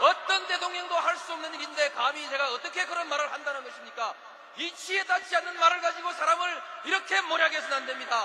어떤 대통령도 할 수 없는 일인데 감히 제가 어떻게 그런 말을 한다는 것입니까? 이치에 닿지 않는 말을 가지고 사람을 이렇게 몰약해서는 안 됩니다.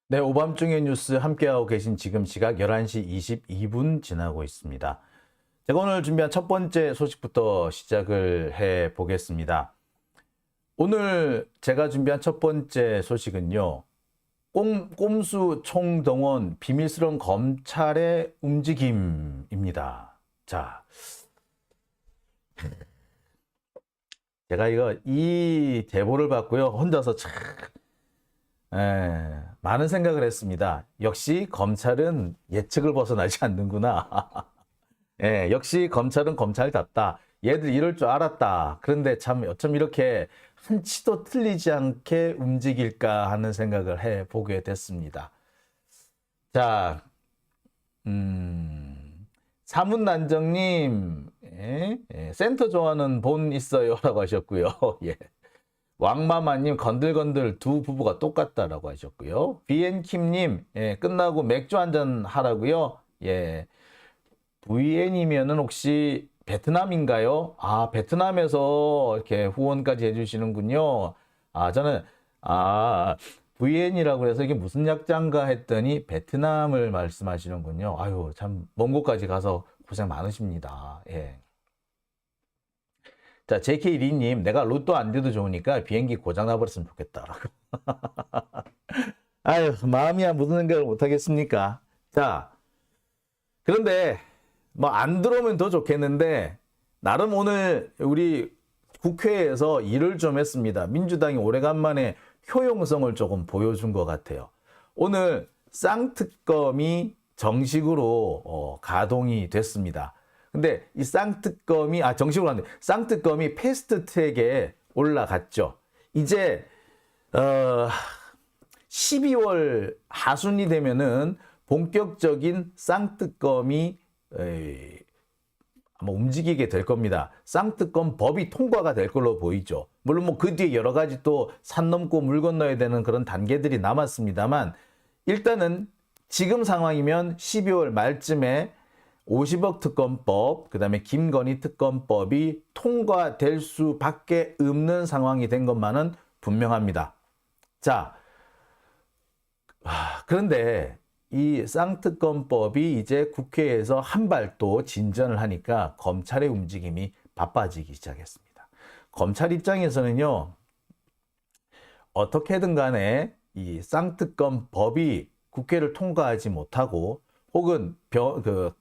네, 오밤중의 뉴스 함께하고 계신 지금 시각 11시 22분 지나고 있습니다. 제가 오늘 준비한 첫 번째 소식부터 시작을 해 보겠습니다. 오늘 제가 준비한 첫 번째 소식은요. 꼼수 총동원 비밀스러운 검찰의 움직임입니다. 자, 제가 이 제보를 받고요. 혼자서 참 많은 생각을 했습니다. 역시 검찰은 예측을 벗어나지 않는구나. 역시 검찰은 검찰답다. 얘들 이럴 줄 알았다. 그런데 참 어쩜 이렇게 한치도 틀리지 않게 움직일까 하는 생각을 해보게 됐습니다. 자, 사문난정님, 센터 좋아하는 본 있어요 라고 하셨고요. 예. 왕마마님 건들건들 두 부부가 똑같다라고 하셨고요. 비엔킴님 끝나고 맥주 한잔 하라고요. 예, VN이면은 혹시 베트남인가요? 아, 베트남에서 이렇게 후원까지 해주시는군요. 아, 저는 VN이라고 해서 이게 무슨 약자인가 했더니 베트남을 말씀하시는군요. 아유, 참 먼 곳까지 가서 고생 많으십니다. 예. 자, JK리님, 내가 로또 안 돼도 좋으니까 비행기 고장 나버렸으면 좋겠다. 아유, 마음이야 무슨 생각을 못하겠습니까? 자, 그런데 뭐 안 들어오면 더 좋겠는데 나름 오늘 우리 국회에서 일을 좀 했습니다. 민주당이 오래간만에 효용성을 조금 보여준 것 같아요. 오늘 쌍특검이 정식으로 가동이 됐습니다. 근데 이 쌍특검이 정식으로 하는데 쌍특검이 패스트트랙에 올라갔죠. 이제 12월 하순이 되면은 본격적인 쌍특검이 아마 움직이게 될 겁니다. 쌍특검 법이 통과가 될 걸로 보이죠. 물론 뭐 그 뒤에 여러 가지 또 산 넘고 물 건너야 되는 그런 단계들이 남았습니다만 일단은 지금 상황이면 12월 말쯤에 50억 특검법, 그 다음에 김건희 특검법이 통과될 수밖에 없는 상황이 된 것만은 분명합니다. 자, 그런데 이 쌍특검법이 이제 국회에서 한 발 또 진전을 하니까 검찰의 움직임이 바빠지기 시작했습니다. 검찰 입장에서는요, 어떻게든 간에 이 쌍특검법이 국회를 통과하지 못하고 혹은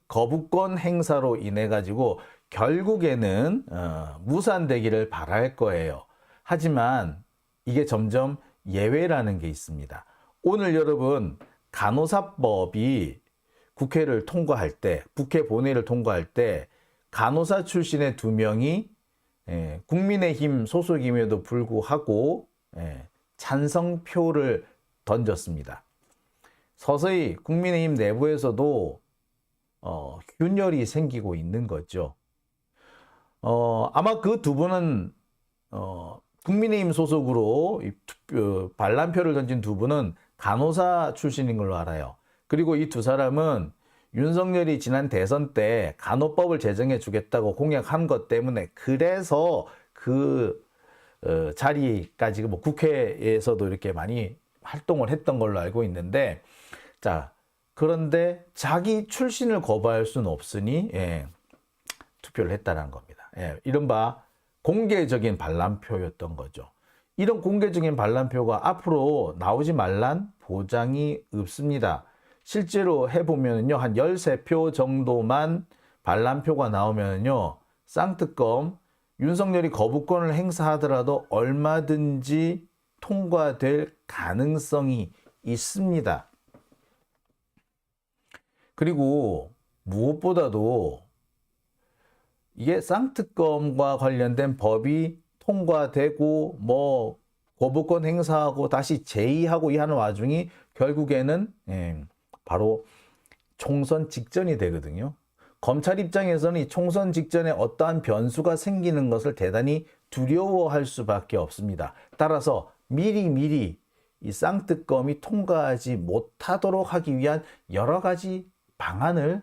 거부권 행사로 인해 가지고 결국에는 무산되기를 바랄 거예요. 하지만 이게 점점 예외라는 게 있습니다. 오늘 여러분 간호사법이 국회를 통과할 때, 국회 본회의를 통과할 때 간호사 출신의 2명이 국민의힘 소속임에도 불구하고 찬성표를 던졌습니다. 서서히 국민의힘 내부에서도 균열이 생기고 있는 거죠. 아마 그 2분은 국민의힘 소속으로 반란표를 던진 2분은 간호사 출신인 걸로 알아요. 그리고 이 2사람은 윤석열이 지난 대선 때 간호법을 제정해 주겠다고 공약한 것 때문에 그래서 그 자리까지 뭐 국회에서도 이렇게 많이 활동을 했던 걸로 알고 있는데, 자, 그런데 자기 출신을 거부할 수는 없으니 투표를 했다는 겁니다. 이른바 공개적인 반란표였던 거죠. 이런 공개적인 반란표가 앞으로 나오지 말란 보장이 없습니다. 실제로 해보면요, 한 13표 정도만 반란표가 나오면요, 쌍특검 윤석열이 거부권을 행사하더라도 얼마든지 통과될 가능성이 있습니다. 그리고 무엇보다도 이게 쌍특검과 관련된 법이 통과되고 뭐 거부권 행사하고 다시 제의하고 이 하는 와중이 결국에는 바로 총선 직전이 되거든요. 검찰 입장에서는 이 총선 직전에 어떠한 변수가 생기는 것을 대단히 두려워할 수밖에 없습니다. 따라서 미리 이 쌍특검이 통과하지 못하도록 하기 위한 여러 가지 방안을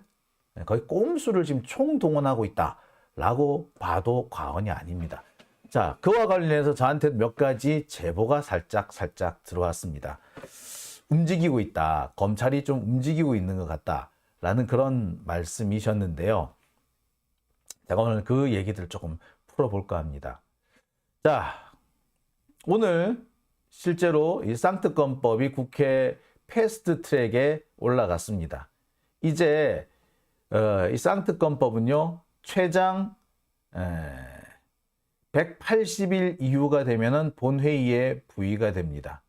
거의 꼼수를 지금 총동원하고 있다라고 봐도 과언이 아닙니다. 자, 그와 관련해서 저한테 몇 가지 제보가 살짝 들어왔습니다. 움직이고 있다. 검찰이 좀 움직이고 있는 것 같다라는 그런 말씀이셨는데요. 제가 오늘 그 얘기들을 조금 풀어볼까 합니다. 자, 오늘 실제로 이 쌍특검법이 국회 패스트 트랙에 올라갔습니다. 이제 이 쌍특검법은요, 최장 180일 이후가 되면은 본회의에 부의가 됩니다.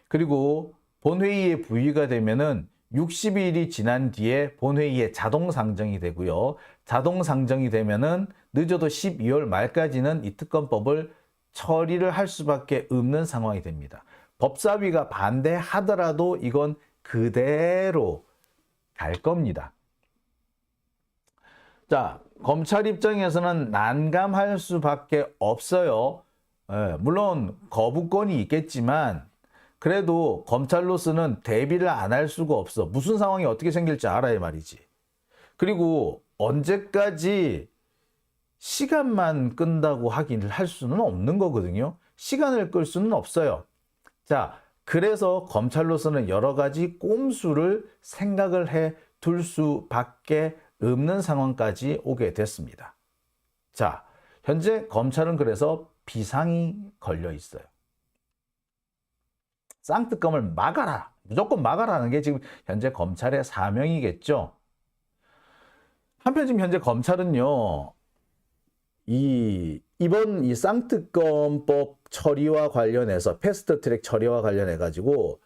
그리고 본회의에 부의가 되면은 60일이 지난 뒤에 본회의에 자동 상정이 되고요. 자동 상정이 되면은 늦어도 12월 말까지는 이 특검법을 처리를 할 수밖에 없는 상황이 됩니다. 법사위가 반대하더라도 이건 그대로 갈 겁니다. 자, 검찰 입장에서는 난감할 수밖에 없어요. 물론 거부권이 있겠지만 그래도 검찰로서는 대비를 안 할 수가 없어. 무슨 상황이 어떻게 생길지 알아야 말이지. 그리고 언제까지 시간만 끈다고 할 수는 없는 거거든요. 시간을 끌 수는 없어요. 자, 그래서 검찰로서는 여러 가지 꼼수를 생각을 해 둘 수밖에 없는 상황까지 오게 됐습니다. 자, 현재 검찰은 그래서 비상이 걸려 있어요. 쌍특검을 막아라. 무조건 막아라는 게 지금 현재 검찰의 사명이겠죠. 한편 지금 현재 검찰은요, 이번 이 쌍특검법 처리와 관련해서 패스트트랙 처리와 관련해 가지고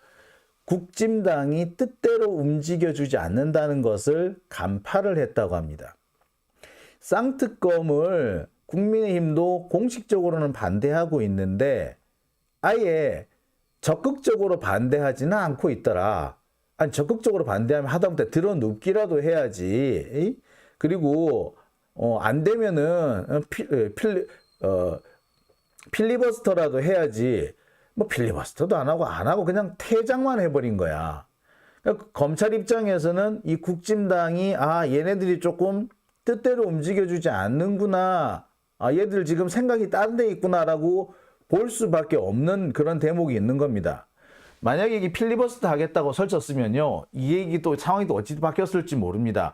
국진당이 뜻대로 움직여주지 않는다는 것을 간파를 했다고 합니다. 쌍특검을 국민의힘도 공식적으로는 반대하고 있는데 아예 적극적으로 반대하지는 않고 있더라. 아니, 적극적으로 반대하면 하다못해 들어눕기라도 해야지. 그리고 안 되면은 필리버스터라도 해야지. 뭐 필리버스터도 안 하고 그냥 퇴장만 해버린 거야. 그러니까 검찰 입장에서는 이 국진당이 얘네들이 조금 뜻대로 움직여주지 않는구나. 얘들 지금 생각이 다른 데 있구나라고 볼 수밖에 없는 그런 대목이 있는 겁니다. 만약에 이게 필리버스터 하겠다고 설쳤으면요, 이 얘기 또 상황이 또 어찌 바뀌었을지 모릅니다.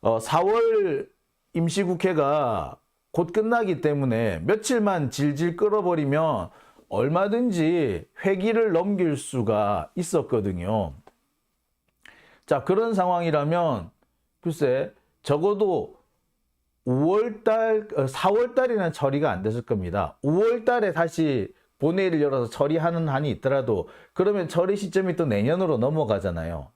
4월 임시국회가 곧 끝나기 때문에 며칠만 질질 끌어버리면 얼마든지 회기를 넘길 수가 있었거든요. 자, 그런 상황이라면 글쎄 적어도 4월달에는 처리가 안 됐을 겁니다. 5월달에 다시 본회의를 열어서 처리하는 한이 있더라도 그러면 처리 시점이 또 내년으로 넘어가잖아요.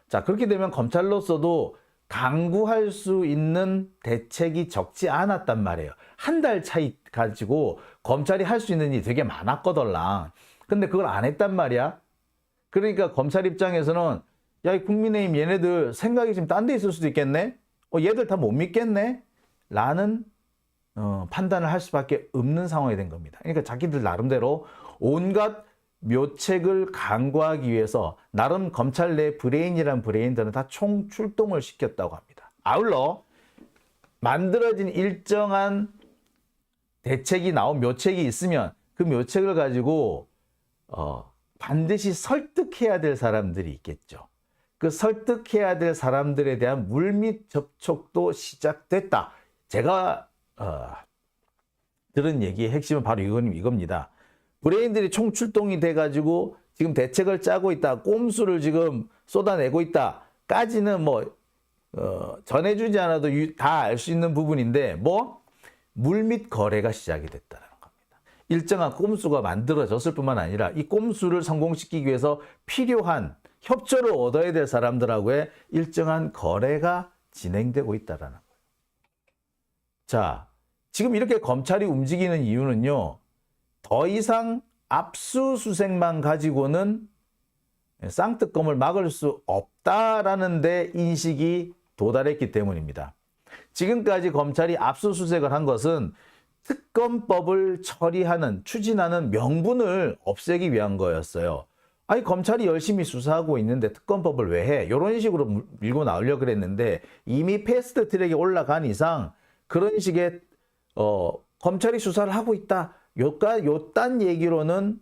자, 그렇게 되면 검찰로서도 강구할 수 있는 대책이 적지 않았단 말이에요. 한 달 차이 가지고 검찰이 할 수 있는 일이 되게 많았거들랑. 근데 그걸 안 했단 말이야. 그러니까 검찰 입장에서는 야, 이 국민의힘 얘네들 생각이 지금 딴 데 있을 수도 있겠네? 얘들 다 못 믿겠네? 라는 판단을 할 수밖에 없는 상황이 된 겁니다. 그러니까 자기들 나름대로 온갖 묘책을 강구하기 위해서 나름 검찰 내 브레인이란 브레인들은 다 총출동을 시켰다고 합니다. 아울러 만들어진 일정한 대책이 나온 묘책이 있으면 그 묘책을 가지고 반드시 설득해야 될 사람들이 있겠죠. 그 설득해야 될 사람들에 대한 물밑 접촉도 시작됐다. 제가 들은 얘기의 핵심은 바로 이겁니다. 브레인들이 총출동이 돼가지고 지금 대책을 짜고 있다. 꼼수를 지금 쏟아내고 있다까지는 뭐 전해주지 않아도 다 알 수 있는 부분인데 물밑 거래가 시작이 됐다는 겁니다. 일정한 꼼수가 만들어졌을 뿐만 아니라 이 꼼수를 성공시키기 위해서 필요한 협조를 얻어야 될 사람들하고의 일정한 거래가 진행되고 있다는 거예요. 자, 지금 이렇게 검찰이 움직이는 이유는요, 더 이상 압수수색만 가지고는 쌍특검을 막을 수 없다라는 데 인식이 도달했기 때문입니다. 지금까지 검찰이 압수수색을 한 것은 특검법을 처리하는, 추진하는 명분을 없애기 위한 거였어요. 아니, 검찰이 열심히 수사하고 있는데 특검법을 왜 해? 이런 식으로 밀고 나오려고 그랬는데 이미 패스트 트랙에 올라간 이상 그런 식의 검찰이 수사를 하고 있다. 요딴 얘기로는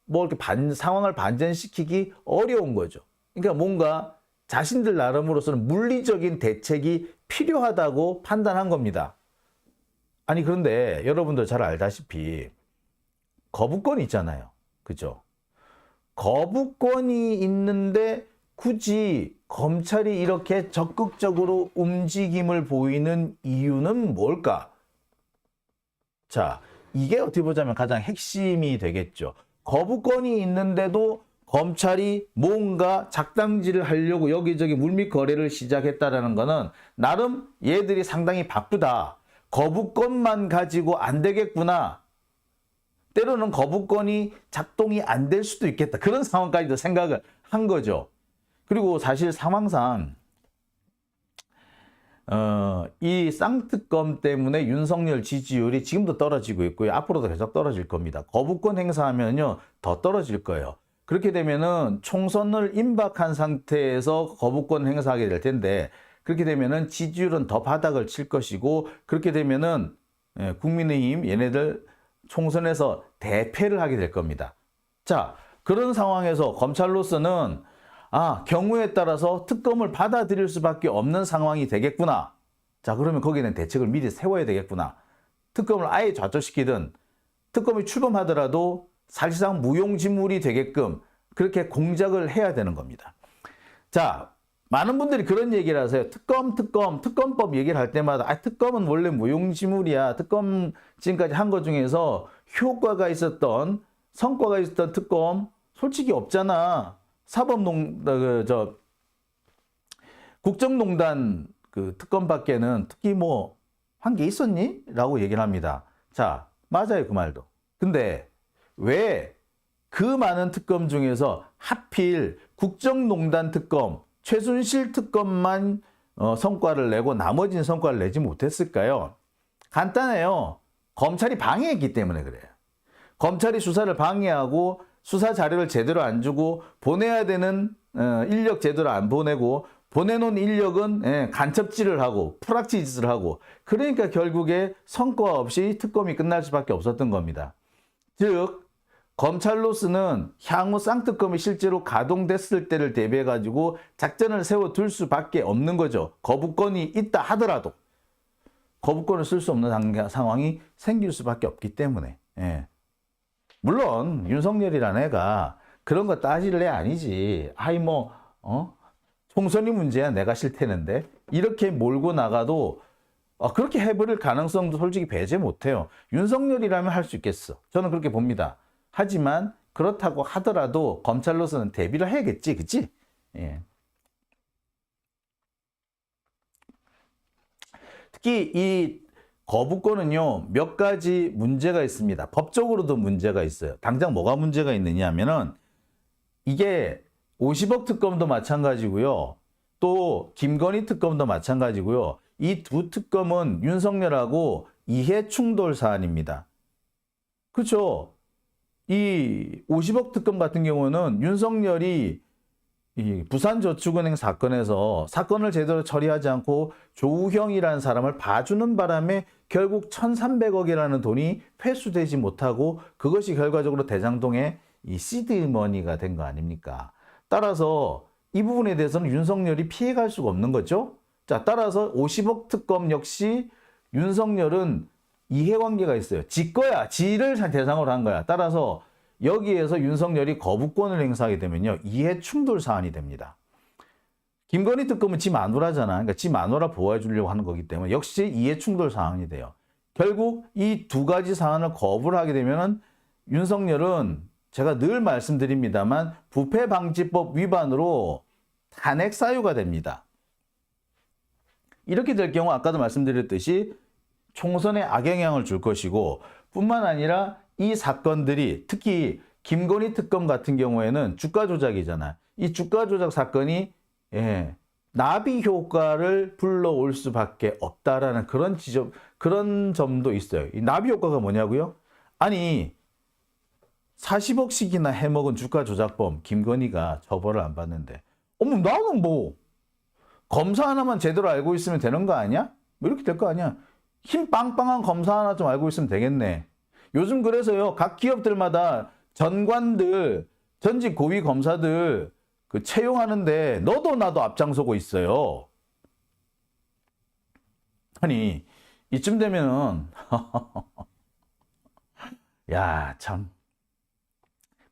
뭐 이렇게 상황을 반전시키기 어려운 거죠. 그러니까 뭔가 자신들 나름으로서는 물리적인 대책이 필요하다고 판단한 겁니다. 아니, 그런데 여러분들 잘 알다시피 거부권이 있잖아요. 그죠? 거부권이 있는데 굳이 검찰이 이렇게 적극적으로 움직임을 보이는 이유는 뭘까? 자, 이게 어떻게 보자면 가장 핵심이 되겠죠. 거부권이 있는데도 검찰이 뭔가 작당질을 하려고 여기저기 물밑 거래를 시작했다는 거는 나름 얘들이 상당히 바쁘다. 거부권만 가지고 안 되겠구나. 때로는 거부권이 작동이 안 될 수도 있겠다. 그런 상황까지도 생각을 한 거죠. 그리고 사실 상황상 이 쌍특검 때문에 윤석열 지지율이 지금도 떨어지고 있고요. 앞으로도 계속 떨어질 겁니다. 거부권 행사하면요 더 떨어질 거예요. 그렇게 되면은 총선을 임박한 상태에서 거부권 행사하게 될 텐데 그렇게 되면은 지지율은 더 바닥을 칠 것이고 그렇게 되면은 국민의힘 얘네들 총선에서 대패를 하게 될 겁니다. 자, 그런 상황에서 검찰로서는 경우에 따라서 특검을 받아들일 수밖에 없는 상황이 되겠구나. 자, 그러면 거기는 대책을 미리 세워야 되겠구나. 특검을 아예 좌초시키든 특검이 출범하더라도 사실상 무용지물이 되게끔 그렇게 공작을 해야 되는 겁니다. 자, 많은 분들이 그런 얘기를 하세요. 특검법 얘기를 할 때마다 특검은 원래 무용지물이야. 특검 지금까지 한 것 중에서 효과가 있었던 성과가 있었던 특검 솔직히 없잖아. 국정농단 그 특검밖에는 특히 뭐 한 게 있었니? 라고 얘기를 합니다. 자, 맞아요, 그 말도. 근데 왜 그 많은 특검 중에서 하필 국정농단 특검, 최순실 특검만 성과를 내고 나머지는 성과를 내지 못했을까요? 간단해요. 검찰이 방해했기 때문에 그래요. 검찰이 수사를 방해하고 수사 자료를 제대로 안 주고 보내야 되는 인력 제대로 안 보내고 보내놓은 인력은 간첩질을 하고 프락치 짓을 하고 그러니까 결국에 성과 없이 특검이 끝날 수밖에 없었던 겁니다. 즉 검찰로서는 향후 쌍특검이 실제로 가동됐을 때를 대비해 가지고 작전을 세워둘 수밖에 없는 거죠. 거부권이 있다 하더라도 거부권을 쓸 수 없는 상황이 생길 수밖에 없기 때문에. 물론 윤석열이라는 애가 그런 거 따질 애 아니지. 총선이 문제야 내가 싫다는데 이렇게 몰고 나가도 그렇게 해버릴 가능성도 솔직히 배제 못해요. 윤석열이라면 할 수 있겠어. 저는 그렇게 봅니다. 하지만 그렇다고 하더라도 검찰로서는 대비를 해야겠지, 그치? 특히 이 거부권은요 몇 가지 문제가 있습니다. 법적으로도 문제가 있어요. 당장 뭐가 문제가 있느냐 하면은 이게 50억 특검도 마찬가지고요. 또 김건희 특검도 마찬가지고요. 이 두 특검은 윤석열하고 이해 충돌 사안입니다. 그렇죠? 이 50억 특검 같은 경우는 윤석열이 이 부산저축은행 사건에서 사건을 제대로 처리하지 않고 조우형이라는 사람을 봐주는 바람에 결국 1,300억이라는 돈이 회수되지 못하고 그것이 결과적으로 대장동의 이 시드머니가 된 거 아닙니까? 따라서 이 부분에 대해서는 윤석열이 피해갈 수가 없는 거죠. 자, 따라서 50억 특검 역시 윤석열은 이해관계가 있어요. 지 거야. 지를 대상으로 한 거야. 따라서 여기에서 윤석열이 거부권을 행사하게 되면요. 이해 충돌 사안이 됩니다. 김건희 특검은 지 마누라잖아. 그러니까 지 마누라 보호해 주려고 하는 거기 때문에 역시 이해 충돌 사안이 돼요. 결국 이 두 가지 사안을 거부를 하게 되면은 윤석열은 제가 늘 말씀드립니다만 부패방지법 위반으로 탄핵 사유가 됩니다. 이렇게 될 경우 아까도 말씀드렸듯이 총선에 악영향을 줄 것이고 뿐만 아니라 이 사건들이 특히 김건희 특검 같은 경우에는 주가 조작이잖아요. 이 주가 조작 사건이 나비 효과를 불러올 수밖에 없다라는 그런 점도 있어요. 이 나비 효과가 뭐냐고요? 아니 40억씩이나 해먹은 주가 조작범 김건희가 처벌을 안 받는데 어머 나는 뭐 검사 하나만 제대로 알고 있으면 되는 거 아니야? 뭐 이렇게 될 거 아니야? 힘 빵빵한 검사 하나 좀 알고 있으면 되겠네. 요즘 그래서요 각 기업들마다 전관들 전직 고위 검사들 그 채용하는데 너도 나도 앞장서고 있어요. 아니 이쯤 되면은 야 참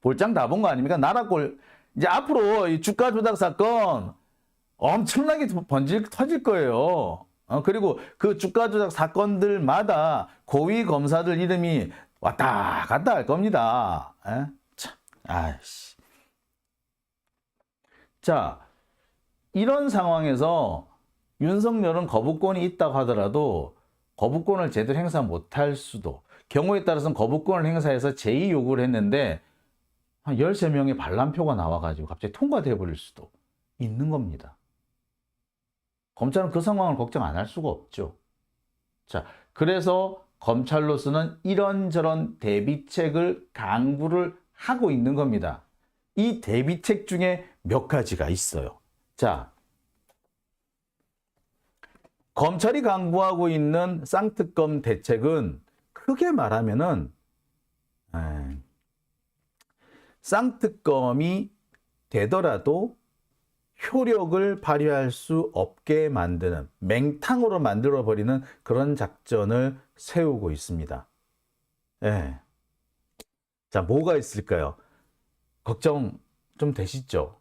볼장 다 본 거 아닙니까? 나라꼴 이제 앞으로 이 주가 조작 사건 엄청나게 터질 거예요. 그리고 그 주가 조작 사건들마다 고위 검사들 이름이 왔다 갔다 할 겁니다. 참, 아이씨. 자, 이런 상황에서 윤석열은 거부권이 있다고 하더라도 거부권을 제대로 행사 못할 수도, 경우에 따라서는 거부권을 행사해서 제의 요구를 했는데 한 13명의 반란표가 나와가지고 갑자기 통과돼 버릴 수도 있는 겁니다. 검찰은 그 상황을 걱정 안 할 수가 없죠. 자, 그래서 검찰로서는 이런저런 대비책을 강구를 하고 있는 겁니다. 이 대비책 중에 몇 가지가 있어요. 자, 검찰이 강구하고 있는 쌍특검 대책은 크게 말하면은 쌍특검이 되더라도 효력을 발휘할 수 없게 만드는 맹탕으로 만들어버리는 그런 작전을 세우고 있습니다. 자, 뭐가 있을까요? 걱정 좀 되시죠?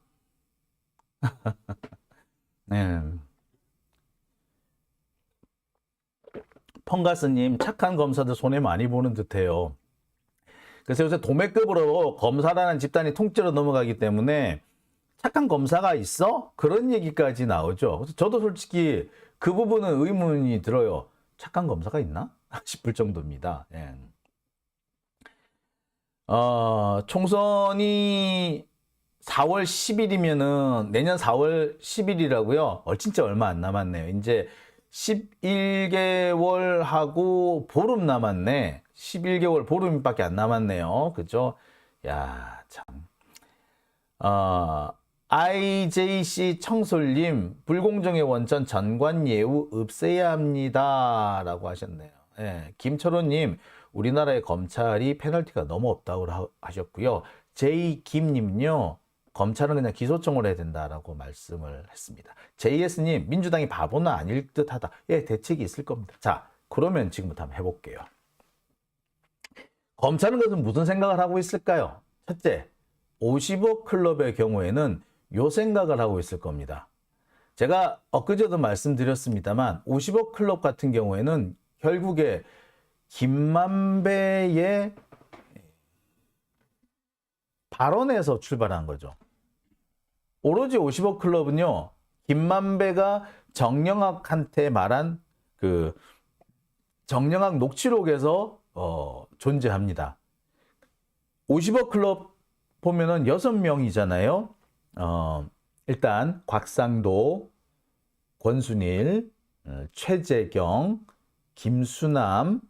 펑가스님, 착한 검사들 손해 많이 보는 듯해요. 그래서 요새 도매급으로 검사라는 집단이 통째로 넘어가기 때문에 착한 검사가 있어? 그런 얘기까지 나오죠. 그래서 저도 솔직히 그 부분은 의문이 들어요. 착한 검사가 있나? 싶을 정도입니다. 총선이 4월 10일이면은 내년 4월 10일이라고요. 진짜 얼마 안 남았네요. 이제 11개월 하고 보름 남았네. 11개월 보름밖에 안 남았네요. 그죠? 야, 참. IJC 청솔님, 불공정의 원천 전관 예우 없애야 합니다. 라고 하셨네요. 김철호님, 우리나라의 검찰이 페널티가 너무 없다고 하셨고요. 제이김님요, 검찰은 그냥 기소청으로 해야 된다라고 말씀을 했습니다. JS님, 민주당이 바보는 아닐 듯하다. 대책이 있을 겁니다. 자, 그러면 지금부터 한번 해볼게요. 검찰은 그래서 무슨 생각을 하고 있을까요? 첫째, 50억 클럽의 경우에는 요 생각을 하고 있을 겁니다. 제가 엊그제도 말씀드렸습니다만 50억 클럽 같은 경우에는 결국에 김만배의 발언에서 출발한 거죠. 오로지 50억 클럽은요, 김만배가 정영학한테 말한 그 정영학 녹취록에서 존재합니다. 50억 클럽 보면은 6명이잖아요. 일단 곽상도, 권순일, 최재경, 김수남,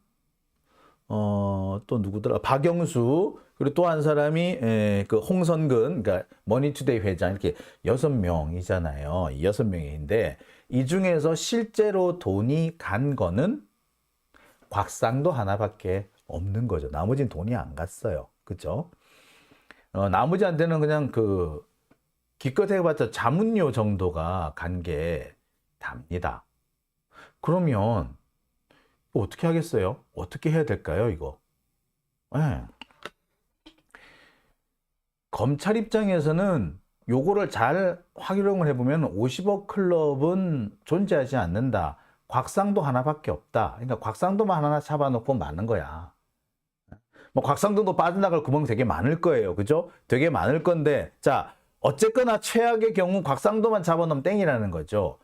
또 누구더라? 박영수, 그리고 또 한 사람이 그 홍선근, 그러니까 머니투데이 회장, 이렇게 6명이잖아요. 6명인데 이 중에서 실제로 돈이 간 거는 곽상도 하나밖에 없는 거죠. 나머지는 돈이 안 갔어요. 그죠? 나머지한테는 그냥 그 기껏 해봤자 자문료 정도가 간 게 답니다. 그러면 어떻게 하겠어요? 어떻게 해야 될까요, 이거? 검찰 입장에서는 요거를 잘 활용을 해보면 50억 클럽은 존재하지 않는다. 곽상도 하나밖에 없다. 그러니까 곽상도만 하나 잡아놓고 많은 거야. 뭐 곽상도도 빠져나갈 구멍 되게 많을 거예요. 그죠? 되게 많을 건데, 자, 어쨌거나 최악의 경우 곽상도만 잡아놓으면 땡이라는 거죠.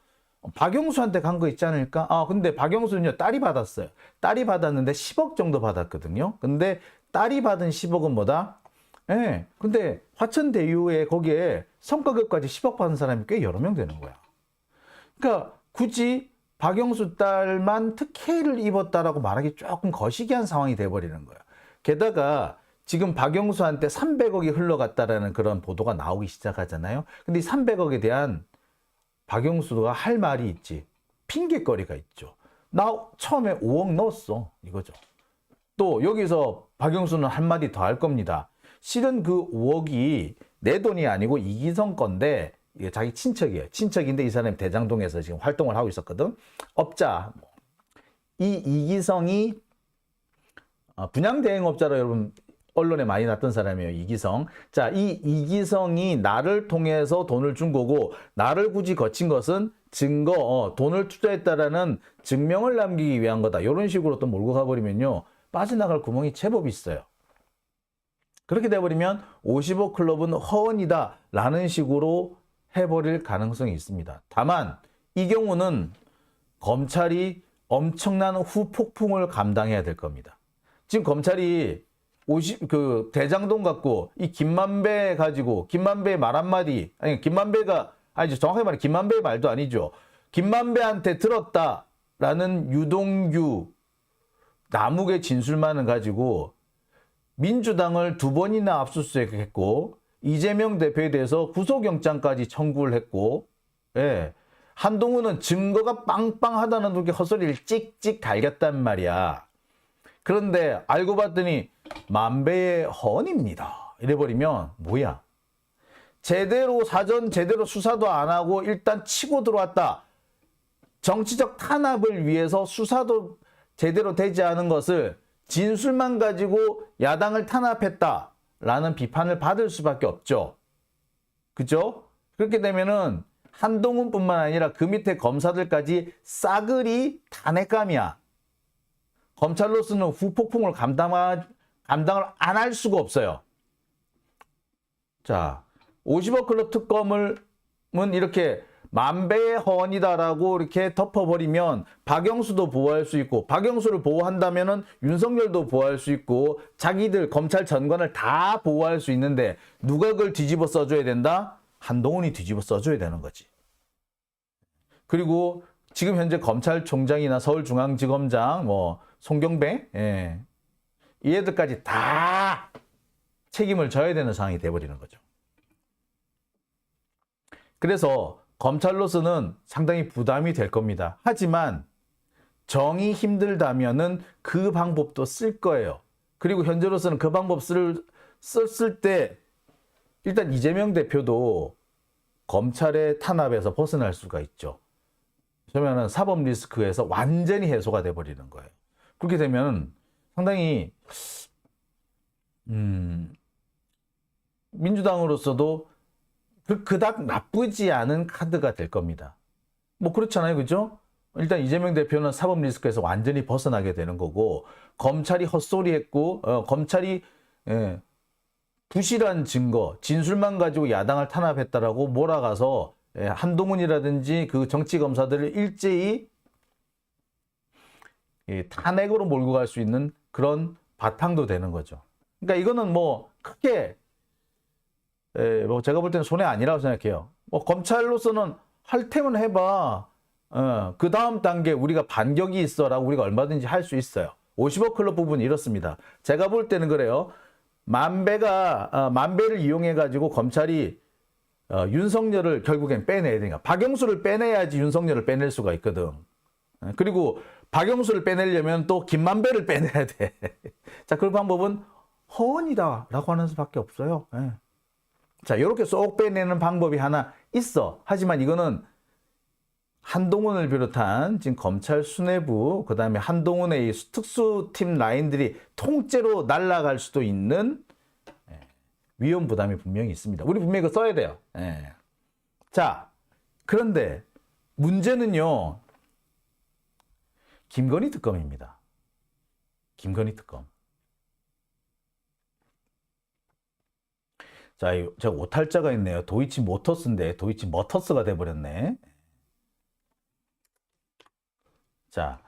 박영수한테 간 거 있지 않을까? 근데 박영수는요, 딸이 받았어요. 딸이 받았는데 10억 정도 받았거든요. 근데 딸이 받은 10억은 뭐다? 예. 근데 화천대유에 거기에 성과급까지 10억 받은 사람이 꽤 여러 명 되는 거야. 그러니까 굳이 박영수 딸만 특혜를 입었다라고 말하기 조금 거시기한 상황이 돼버리는 거야. 게다가 지금 박영수한테 300억이 흘러갔다라는 그런 보도가 나오기 시작하잖아요. 근데 이 300억에 대한 박영수가 할 말이 있지. 핑계거리가 있죠. 나 처음에 5억 넣었어. 이거죠. 또 여기서 박영수는 한마디 더 할 겁니다. 실은 그 5억이 내 돈이 아니고 이기성 건데 이게 자기 친척이에요. 친척인데 이 사람이 대장동에서 지금 활동을 하고 있었거든. 업자. 이 이기성이 분양대행업자로 여러분 언론에 많이 났던 사람이에요. 이기성. 자, 이 이기성이 나를 통해서 돈을 준 거고 나를 굳이 거친 것은 증거, 돈을 투자했다라는 증명을 남기기 위한 거다. 이런 식으로 또 몰고 가버리면요. 빠져나갈 구멍이 제법 있어요. 그렇게 돼버리면 50억 클럽은 허언이다 라는 식으로 해버릴 가능성이 있습니다. 다만 이 경우는 검찰이 엄청난 후폭풍을 감당해야 될 겁니다. 지금 검찰이 대장동 갖고 이 김만배 가지고 김만배의 말 한마디, 아니 김만배가 아니죠, 정확하게 말해 김만배의 말도 아니죠. 김만배한테 들었다라는 유동규 남욱의 진술만을 가지고 민주당을 2번이나 압수수색했고 이재명 대표에 대해서 구속영장까지 청구를 했고, 예, 한동훈은 증거가 빵빵하다는 둥 헛소리를 찍찍 갈겼단 말이야. 그런데 알고 봤더니 만배의 허언입니다. 이래버리면 뭐야? 사전 제대로 수사도 안 하고 일단 치고 들어왔다. 정치적 탄압을 위해서 수사도 제대로 되지 않은 것을 진술만 가지고 야당을 탄압했다라는 비판을 받을 수밖에 없죠. 그죠? 그렇게 되면은 한동훈뿐만 아니라 그 밑에 검사들까지 싸그리 탄핵감이야. 검찰로서는 후폭풍을 감당을 안 할 수가 없어요. 자, 50억 클럽 특검은 이렇게 만배의 허언이다라고 이렇게 덮어버리면 박영수도 보호할 수 있고, 박영수를 보호한다면은 윤석열도 보호할 수 있고, 자기들 검찰 전관을 다 보호할 수 있는데 누가 그걸 뒤집어 써줘야 된다? 한동훈이 뒤집어 써줘야 되는 거지. 그리고 지금 현재 검찰총장이나 서울중앙지검장, 송경배, 예, 이 애들까지 다 책임을 져야 되는 상황이 돼버리는 거죠. 그래서 검찰로서는 상당히 부담이 될 겁니다. 하지만 정이 힘들다면은 그 방법도 쓸 거예요. 그리고 현재로서는 그 방법 썼을 때 일단 이재명 대표도 검찰의 탄압에서 벗어날 수가 있죠. 그러면은 사법 리스크에서 완전히 해소가 돼버리는 거예요. 그렇게 되면 상당히 민주당으로서도 그닥 나쁘지 않은 카드가 될 겁니다. 뭐 그렇잖아요. 그죠? 일단 이재명 대표는 사법 리스크에서 완전히 벗어나게 되는 거고, 검찰이 헛소리했고, 검찰이 부실한 증거, 진술만 가지고 야당을 탄압했다라고 몰아가서 한동훈이라든지 그 정치 검사들을 일제히 탄핵으로 몰고 갈 수 있는 그런 바탕도 되는 거죠. 그러니까 이거는 뭐 크게 제가 볼 때는 손해 아니라고 생각해요. 검찰로서는 할 테면 해봐. 그 다음 단계 우리가 반격이 있어라고 우리가 얼마든지 할 수 있어요. 50억 클럽 부분이 이렇습니다. 제가 볼 때는 그래요. 만배를 이용해 가지고 검찰이 윤석열을 결국엔 빼내야 되니까 박영수를 빼내야지 윤석열을 빼낼 수가 있거든. 그리고 박영수를 빼내려면 또 김만배를 빼내야 돼. 자, 그 방법은 허언이다라고 하는 수밖에 없어요. 자, 이렇게 쏙 빼내는 방법이 하나 있어. 하지만 이거는 한동훈을 비롯한 지금 검찰 수뇌부, 그 다음에 한동훈의 특수팀 라인들이 통째로 날아갈 수도 있는 위험 부담이 분명히 있습니다. 우리 분명히 이거 써야 돼요. 자, 그런데 문제는요, 김건희 특검입니다. 김건희 특검. 자, 제가 오탈자가 있네요. 도이치 모터스인데 도이치 머터스가 돼버렸네. 자,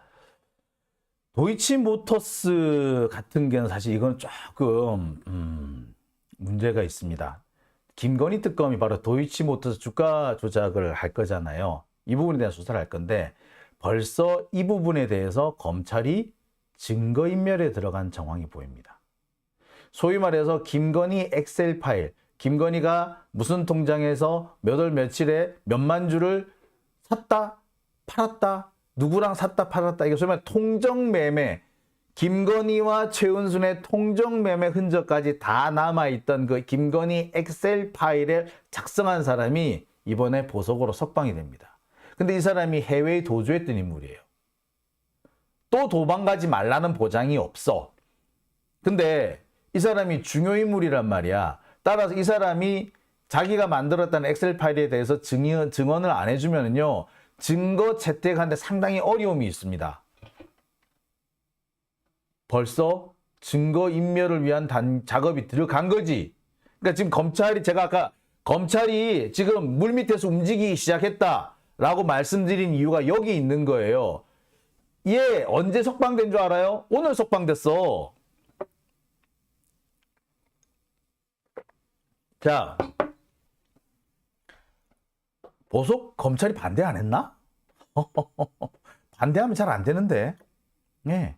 도이치 모터스 같은 경우는 사실 이건 조금 문제가 있습니다. 김건희 특검이 바로 도이치 모터스 주가 조작을 할 거잖아요. 이 부분에 대한 수사를 할 건데 벌써 이 부분에 대해서 검찰이 증거인멸에 들어간 정황이 보입니다. 소위 말해서 김건희 엑셀 파일, 김건희가 무슨 통장에서 몇 월 며칠에 몇만 주를 샀다, 팔았다, 누구랑 샀다, 팔았다. 이게 소위 말해 통정매매, 김건희와 최은순의 통정매매 흔적까지 다 남아있던 그 김건희 엑셀 파일을 작성한 사람이 이번에 보석으로 석방이 됩니다. 근데 이 사람이 해외에 도주했던 인물이에요. 또 도망가지 말라는 보장이 없어. 근데 이 사람이 중요인물이란 말이야. 따라서 이 사람이 자기가 만들었다는 엑셀 파일에 대해서 증언을 안 해주면요, 증거 채택하는데 상당히 어려움이 있습니다. 벌써 증거인멸을 위한 작업이 들어간 거지. 그러니까 지금 검찰이, 제가 아까 검찰이 지금 물밑에서 움직이기 시작했다라고 말씀드린 이유가 여기 있는 거예요. 얘 언제 석방된 줄 알아요? 오늘 석방됐어. 자, 보석 검찰이 반대 안 했나? 반대하면 잘 안 되는데. 네.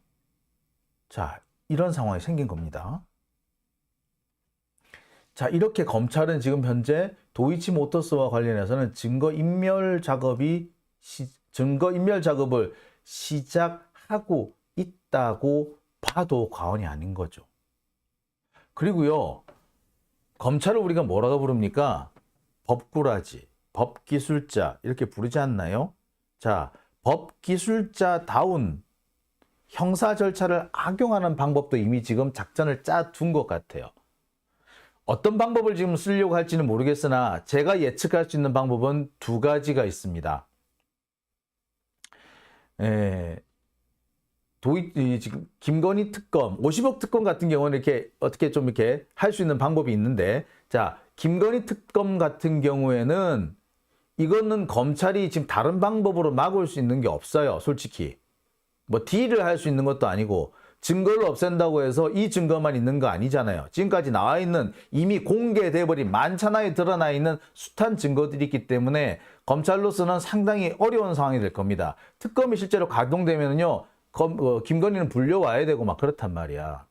자, 이런 상황이 생긴 겁니다. 자, 이렇게 검찰은 지금 현재 도이치 모터스와 관련해서는 증거인멸 작업을 시작하고 있다고 봐도 과언이 아닌 거죠. 그리고요, 검찰을 우리가 뭐라고 부릅니까? 법꾸라지, 법기술자 이렇게 부르지 않나요? 자, 법기술자다운 형사 절차를 악용하는 방법도 이미 지금 작전을 짜둔 것 같아요. 어떤 방법을 지금 쓰려고 할지는 모르겠으나 제가 예측할 수 있는 방법은 두 가지가 있습니다. 지금 김건희 특검, 50억 특검 같은 경우는 이렇게 어떻게 좀 이렇게 할 수 있는 방법이 있는데, 자, 김건희 특검 같은 경우에는 이거는 검찰이 지금 다른 방법으로 막을 수 있는 게 없어요, 솔직히. 뭐 딜을 할 수 있는 것도 아니고 증거를 없앤다고 해서 이 증거만 있는 거 아니잖아요. 지금까지 나와 있는 이미 공개돼 버린 만천하에 드러나 있는 숱한 증거들이 있기 때문에 검찰로서는 상당히 어려운 상황이 될 겁니다. 특검이 실제로 가동되면요, 김건희는 불려와야 되고 막 그렇단 말이야.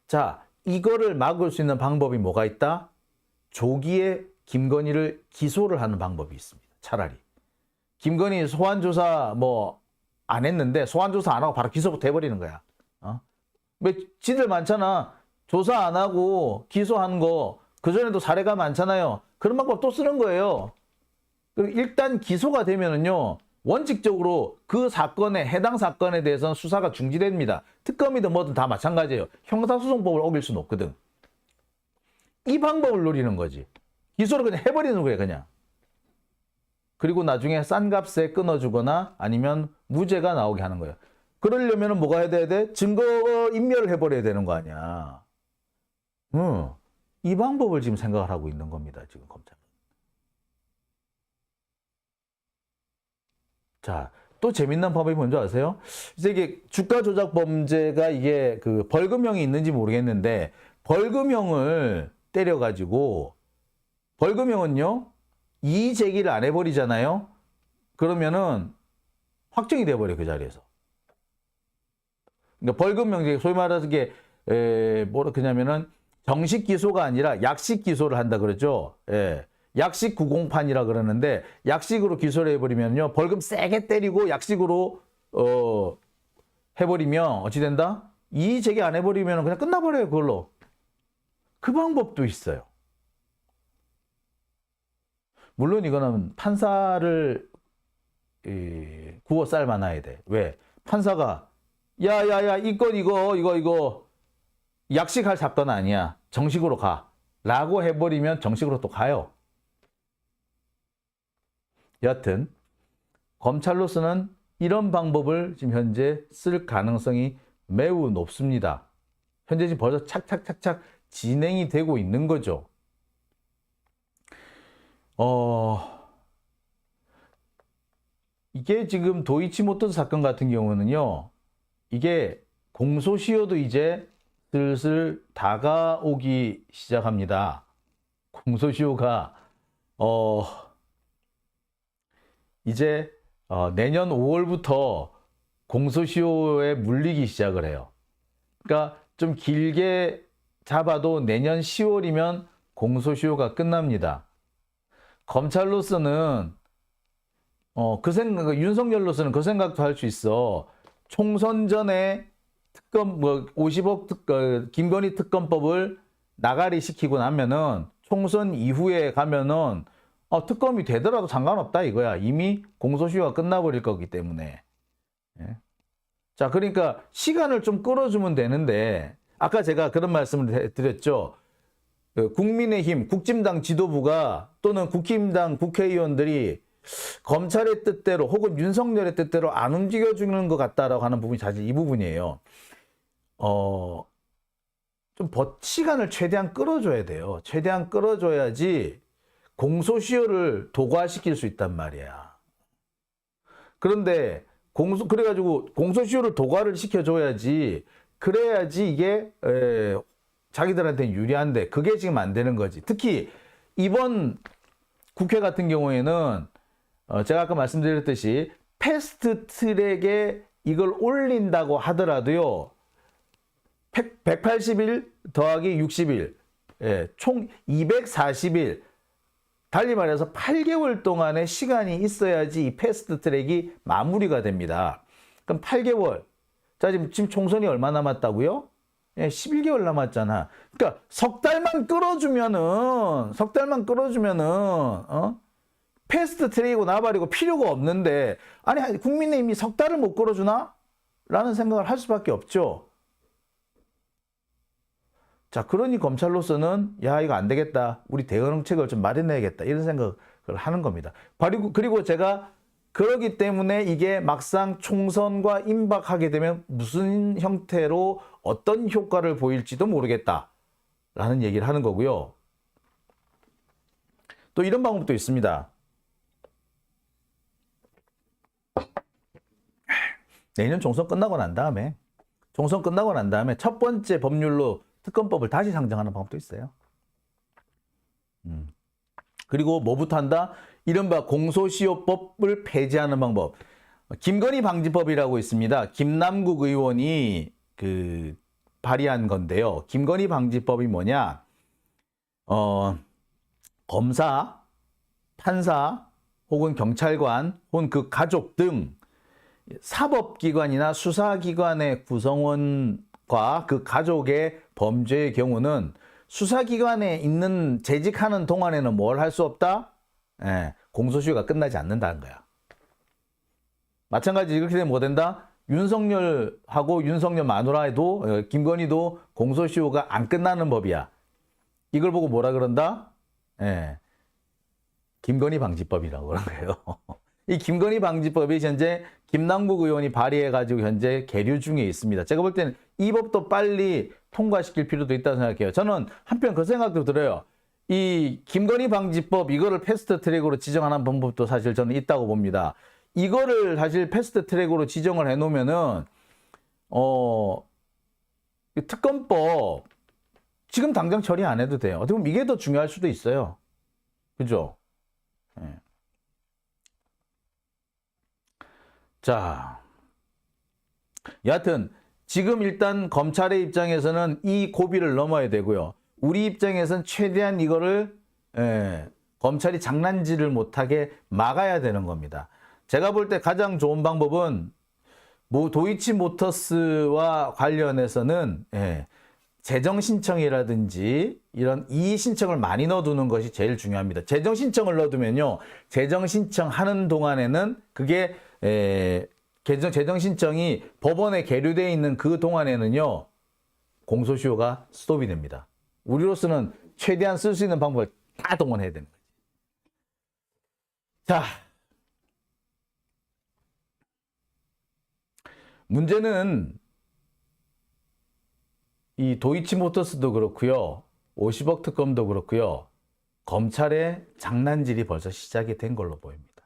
자, 이거를 막을 수 있는 방법이 뭐가 있다? 조기에 김건희를 기소를 하는 방법이 있습니다. 차라리. 김건희 소환조사 안 했는데 소환조사 안 하고 바로 기소부터 해버리는 거야. 왜 지들 많잖아. 조사 안 하고 기소한 거 그전에도 사례가 많잖아요. 그런 방법 또 쓰는 거예요. 일단 기소가 되면은요, 원칙적으로 그 사건에 해당 사건에 대해서는 수사가 중지됩니다. 특검이든 뭐든 다 마찬가지예요. 형사소송법을 어길 수는 없거든. 이 방법을 노리는 거지. 기소를 그냥 해버리는 거예요, 그냥. 그리고 나중에 싼 값에 끊어주거나 아니면 무죄가 나오게 하는 거예요. 그러려면 뭐가 해야 돼? 증거 인멸을 해버려야 되는 거 아니야. 이 방법을 지금 생각을 하고 있는 겁니다, 지금 검찰은. 자, 또 재밌는 방법이 뭔지 아세요? 이제 이게 주가 조작 범죄가 이게 그 벌금형이 있는지 모르겠는데, 벌금형을 때려가지고, 벌금형은요, 이의 제기를 안 해버리잖아요. 그러면은 확정이 돼버려, 그 자리에서. 그러니까 벌금형, 소위 말해서 이게 뭐라 그러냐면은 정식 기소가 아니라 약식 기소를 한다 그러죠. 예. 약식 구공판이라 그러는데, 약식으로 기소를 해버리면요, 벌금 세게 때리고 약식으로 해버리면 어찌 된다? 이의 제기 안 해버리면 그냥 끝나버려요, 그걸로. 그 방법도 있어요. 물론 이거는 판사를 구워 삶아놔야 돼. 왜? 판사가 야야야, 이거 약식할 사건 아니야. 정식으로 가. 라고 해버리면 정식으로 또 가요. 여하튼 검찰로서는 이런 방법을 지금 현재 쓸 가능성이 매우 높습니다. 현재 지금 벌써 착착착착 진행이 되고 있는 거죠. 이게 지금 도이치모터스 사건 같은 경우는요, 이게 공소시효도 이제 슬슬 다가오기 시작합니다. 공소시효가 이제 내년 5월부터 공소시효에 물리기 시작을 해요. 그러니까 좀 길게 잡아도 내년 10월이면 공소시효가 끝납니다. 검찰로서는 윤석열로서는 그 생각도 할 수 있어. 총선 전에 특검 50억 김건희 특검법을 나가리 시키고 나면은 총선 이후에 가면은 특검이 되더라도 상관없다 이거야. 이미 공소시효가 끝나버릴 거기 때문에. 예. 자, 그러니까 시간을 좀 끌어주면 되는데, 아까 제가 그런 말씀을 드렸죠. 국민의힘, 국진당 지도부가 또는 국힘당 국회의원들이 검찰의 뜻대로 혹은 윤석열의 뜻대로 안 움직여주는 것 같다라고 하는 부분이 사실 이 부분이에요. 좀 시간을 최대한 끌어줘야 돼요. 최대한 끌어줘야지 공소시효를 도과시킬 수 있단 말이야. 그런데 그래가지고 공소시효를 도과를 시켜줘야지, 그래야지 이게 자기들한테 유리한데 그게 지금 안 되는 거지. 특히 이번 국회 같은 경우에는 제가 아까 말씀드렸듯이 패스트 트랙에 이걸 올린다고 하더라도요, 180일 더하기 60일, 총 240일, 달리 말해서 8개월 동안의 시간이 있어야지 이 패스트 트랙이 마무리가 됩니다. 그럼 8개월. 자, 지금 총선이 얼마 남았다고요? 11개월 남았잖아. 그러니까 석 달만 끌어주면은 패스트 트랙이고 나발이고 필요가 없는데, 아니 국민의힘이 석 달을 못 끌어주나? 라는 생각을 할 수밖에 없죠. 자, 그러니 검찰로서는 야, 이거 안 되겠다, 우리 대응책을 좀 마련해야겠다, 이런 생각을 하는 겁니다. 그리고 제가 그러기 때문에 이게 막상 총선과 임박하게 되면 무슨 형태로 어떤 효과를 보일지도 모르겠다라는 얘기를 하는 거고요. 또 이런 방법도 있습니다. 내년 총선 끝나고 난 다음에 첫 번째 법률로 특검법을 다시 상정하는 방법도 있어요. 그리고 뭐부터 한다? 이른바 공소시효법을 폐지하는 방법. 김건희 방지법이라고 있습니다. 김남국 의원이 발의한 건데요. 김건희 방지법이 뭐냐? 검사, 판사, 혹은 경찰관, 혹은 그 가족 등 사법기관이나 수사기관의 구성원과 그 가족의 범죄의 경우는 수사기관에 있는 재직하는 동안에는 뭘 할 수 없다? 공소시효가 끝나지 않는다는 거야. 마찬가지 이렇게 되면 뭐 된다? 윤석열하고 윤석열 마누라에도 김건희도 공소시효가 안 끝나는 법이야. 이걸 보고 뭐라 그런다? 김건희 방지법이라고 그런 거예요. 이 김건희 방지법이 현재 김남국 의원이 발의해가지고 현재 계류 중에 있습니다. 제가 볼 때는 이 법도 빨리 통과시킬 필요도 있다고 생각해요. 저는 한편 그 생각도 들어요. 이 김건희 방지법 이거를 패스트 트랙으로 지정하는 방법도 사실 저는 있다고 봅니다. 이거를 사실 패스트 트랙으로 지정을 해놓으면은 특검법 지금 당장 처리 안 해도 돼요. 어떻게 보면 이게 더 중요할 수도 있어요. 그죠? 자, 여하튼 지금 일단 검찰의 입장에서는 이 고비를 넘어야 되고요. 우리 입장에서는 최대한 이거를 검찰이 장난질을 못하게 막아야 되는 겁니다. 제가 볼 때 가장 좋은 방법은 도이치모터스와 관련해서는 재정 신청이라든지 이런 이의 신청을 많이 넣어두는 것이 제일 중요합니다. 재정 신청을 넣어두면요, 재정 신청하는 동안에는 그게 재정 신청이 법원에 계류되어 있는 그 동안에는요, 공소시효가 스톱이 됩니다. 우리로서는 최대한 쓸 수 있는 방법을 다 동원해야 되는 거죠. 자, 문제는 이 도이치모터스도 그렇고요. 50억 특검도 그렇고요. 검찰의 장난질이 벌써 시작이 된 걸로 보입니다.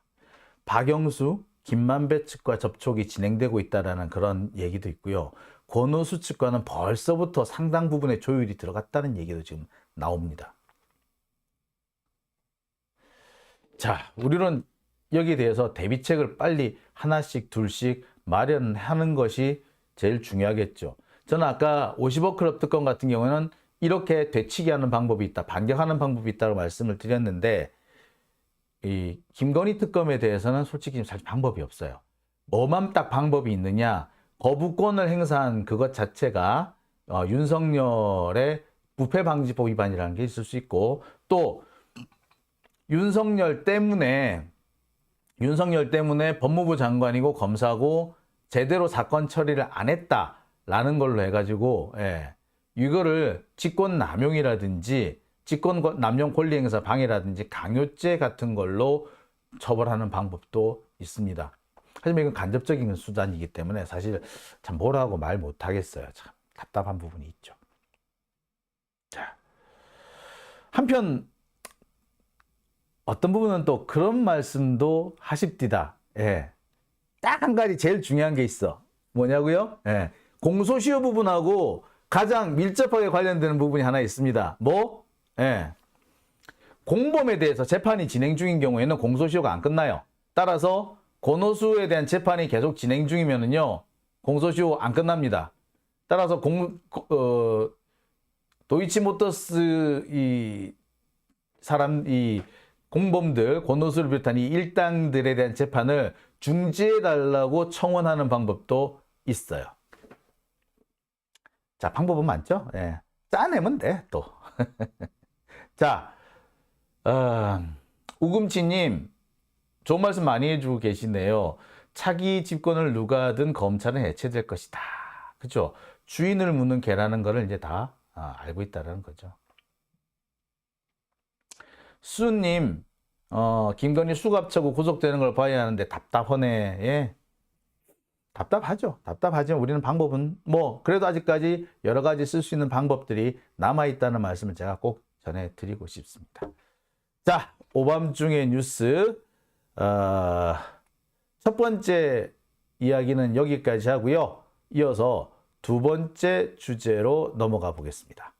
박영수, 김만배 측과 접촉이 진행되고 있다는 그런 얘기도 있고요. 권오수 측과는 벌써부터 상당 부분의 조율이 들어갔다는 얘기도 지금 나옵니다. 자, 우리는 여기에 대해서 대비책을 빨리 하나씩 둘씩 마련하는 것이 제일 중요하겠죠. 저는 아까 50억 클럽 특검 같은 경우는 이렇게 되치기 하는 방법이 있다, 반격하는 방법이 있다고 말씀을 드렸는데, 이 김건희 특검에 대해서는 솔직히 사실 방법이 없어요. 뭐만 딱 방법이 있느냐, 거부권을 행사한 그것 자체가 윤석열의 부패방지법 위반이라는 게 있을 수 있고, 또 윤석열 때문에 법무부 장관이고 검사고 제대로 사건 처리를 안 했다라는 걸로 해가지고, 이거를 직권남용이라든지 직권남용 권리행사 방해라든지 강요죄 같은 걸로 처벌하는 방법도 있습니다. 하지만 이건 간접적인 수단이기 때문에 사실 참 뭐라고 말 못하겠어요. 참 답답한 부분이 있죠. 자, 한편 어떤 부분은 또 그런 말씀도 하십디다. 딱 한 가지 제일 중요한 게 있어. 뭐냐고요? 공소시효 부분하고 가장 밀접하게 관련되는 부분이 하나 있습니다. 뭐? 공범에 대해서 재판이 진행 중인 경우에는 공소시효가 안 끝나요. 따라서 권오수에 대한 재판이 계속 진행 중이면은요, 공소시효 안 끝납니다. 따라서 도이치모터스 이 공범들, 권오수를 비롯한 이 일당들에 대한 재판을 중지해달라고 청원하는 방법도 있어요. 자, 방법은 많죠? 짜내면 돼, 또. 자, 우금치님, 좋은 말씀 많이 해주고 계시네요. 차기 집권을 누가 하든 검찰은 해체될 것이다. 그죠? 주인을 묻는 개라는 거를 이제 다 알고 있다는 거죠. 수님, 김건희 수갑차고 구속되는 걸 봐야 하는데 답답하네. 답답하죠. 답답하지만 우리는 방법은 그래도 아직까지 여러 가지 쓸 수 있는 방법들이 남아있다는 말씀을 제가 꼭 전해드리고 싶습니다. 자, 오밤중의 뉴스 첫 번째 이야기는 여기까지 하고요. 이어서 두 번째 주제로 넘어가 보겠습니다.